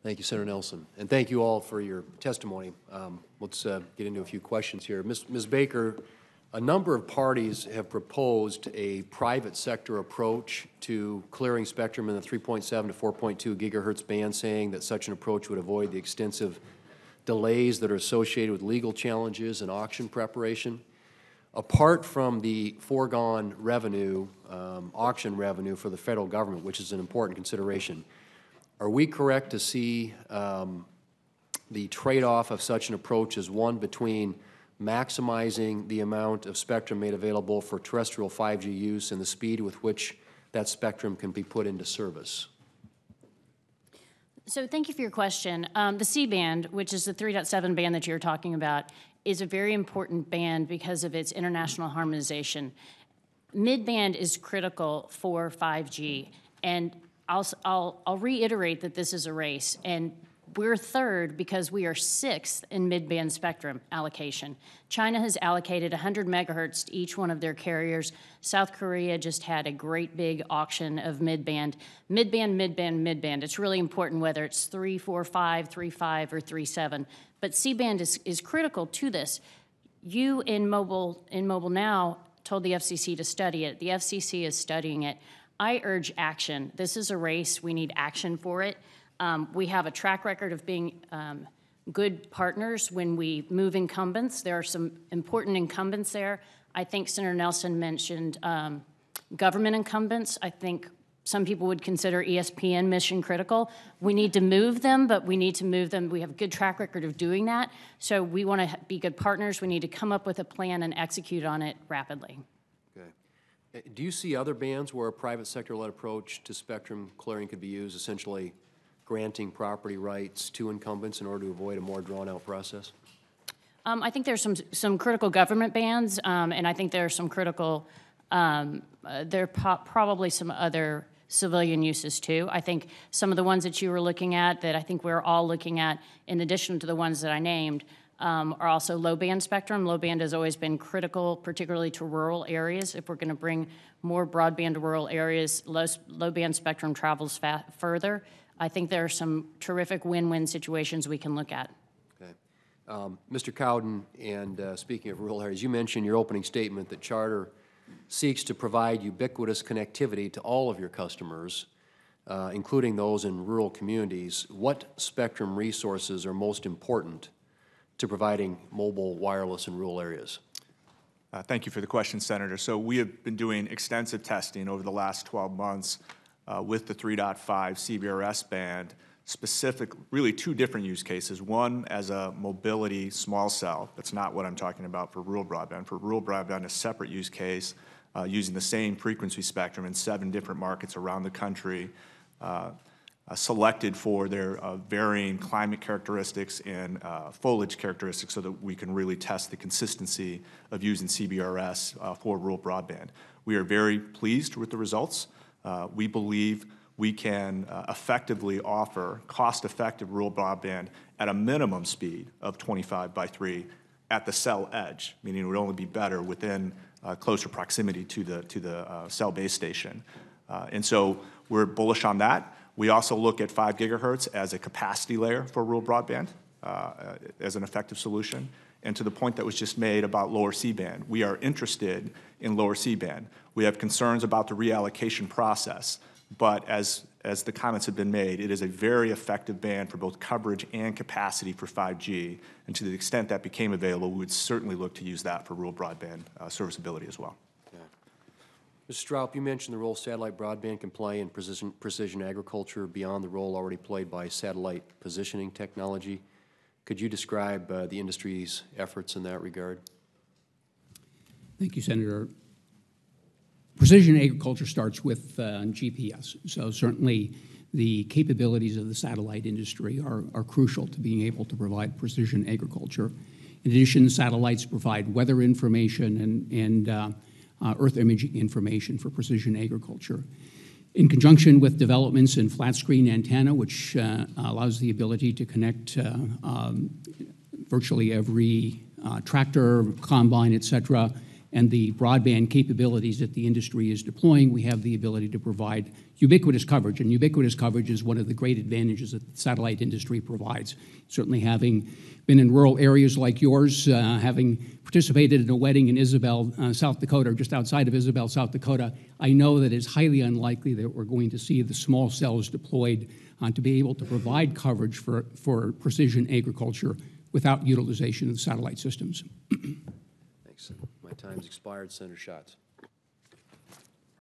Thank you, Senator Nelson. And thank you all for your testimony. Let's get into a few questions here. Ms. Baker, a number of parties have proposed a private sector approach to clearing spectrum in the 3.7 to 4.2 gigahertz band, saying that such an approach would avoid the extensive delays that are associated with legal challenges and auction preparation. Apart from the foregone revenue, auction revenue for the federal government, which is an important consideration, are we correct to see the trade-off of such an approach as one between maximizing the amount of spectrum made available for terrestrial 5G use and the speed with which that spectrum can be put into service? So thank you for your question. The C-band, which is the 3.7 band that you're talking about, is a very important band because of its international harmonization. Mid-band is critical for 5G, and I'll reiterate that this is a race, and we're third because we are sixth in mid-band spectrum allocation. China has allocated 100 megahertz to each one of their carriers. South Korea just had a great big auction of mid-band. Mid-band, mid-band, mid-band. It's really important whether it's 3.45, 3.5, or 3.7. But C-band is critical to this. You in Mobile Now told the FCC to study it. The FCC is studying it. I urge action. This is a race. We need action for it. We have a track record of being good partners when we move incumbents. There are some important incumbents there. I think Senator Nelson mentioned government incumbents. I think some people would consider ESPN mission critical. We need to move them, but we need to move them. We have a good track record of doing that. So we want to be good partners. We need to come up with a plan and execute on it rapidly. Okay. Do you see other bands where a private sector-led approach to spectrum clearing could be used, essentially granting property rights to incumbents in order to avoid a more drawn-out process? I think there's some critical government bands, and I think there are some critical, probably some other civilian uses too. I think some of the ones that you were looking at, that I think we're all looking at, in addition to the ones that I named, are also low-band spectrum. Low-band has always been critical, particularly to rural areas. If we're going to bring more broadband to rural areas, low-band spectrum travels further. I think there are some terrific win-win situations we can look at. Okay. Mr. Cowden, and speaking of rural areas, you mentioned in your opening statement that Charter seeks to provide ubiquitous connectivity to all of your customers, including those in rural communities. What spectrum resources are most important to providing mobile wireless in rural areas? Thank you for the question, Senator. So we have been doing extensive testing over the last 12 months with the 3.5 CBRS band, really two different use cases. One as a mobility small cell. That's not what I'm talking about for rural broadband. For rural broadband, a separate use case using the same frequency spectrum in 7 different markets around the country, selected for their varying climate characteristics and foliage characteristics so that we can really test the consistency of using CBRS for rural broadband. We are very pleased with the results. We believe we can effectively offer cost-effective rural broadband at a minimum speed of 25 by 3 at the cell edge, meaning it would only be better within closer proximity to the cell base station. And so we're bullish on that. We also look at 5 gigahertz as a capacity layer for rural broadband as an effective solution. And to the point that was just made about lower C-band, we are interested in lower C-band. We have concerns about the reallocation process, but as the comments have been made, it is a very effective band for both coverage and capacity for 5G. And to the extent that became available, we would certainly look to use that for rural broadband serviceability as well. Mr. Stroup, you mentioned the role satellite broadband can play in precision agriculture beyond the role already played by satellite positioning technology. Could you describe the industry's efforts in that regard? Thank you, Senator. Precision agriculture starts with GPS. So certainly the capabilities of the satellite industry are crucial to being able to provide precision agriculture. In addition, satellites provide weather information and Earth imaging information for precision agriculture. In conjunction with developments in flat-screen antenna, which allows the ability to connect virtually every tractor, combine, et cetera, and the broadband capabilities that the industry is deploying, we have the ability to provide ubiquitous coverage. And ubiquitous coverage is one of the great advantages that the satellite industry provides. Certainly having been in rural areas like yours, having participated in a wedding in Isabel, South Dakota, or just outside of Isabel, South Dakota, I know that it's highly unlikely that we're going to see the small cells deployed to be able to provide coverage for precision agriculture without utilization of the satellite systems. Thanks. My time's expired. Senator Schatz.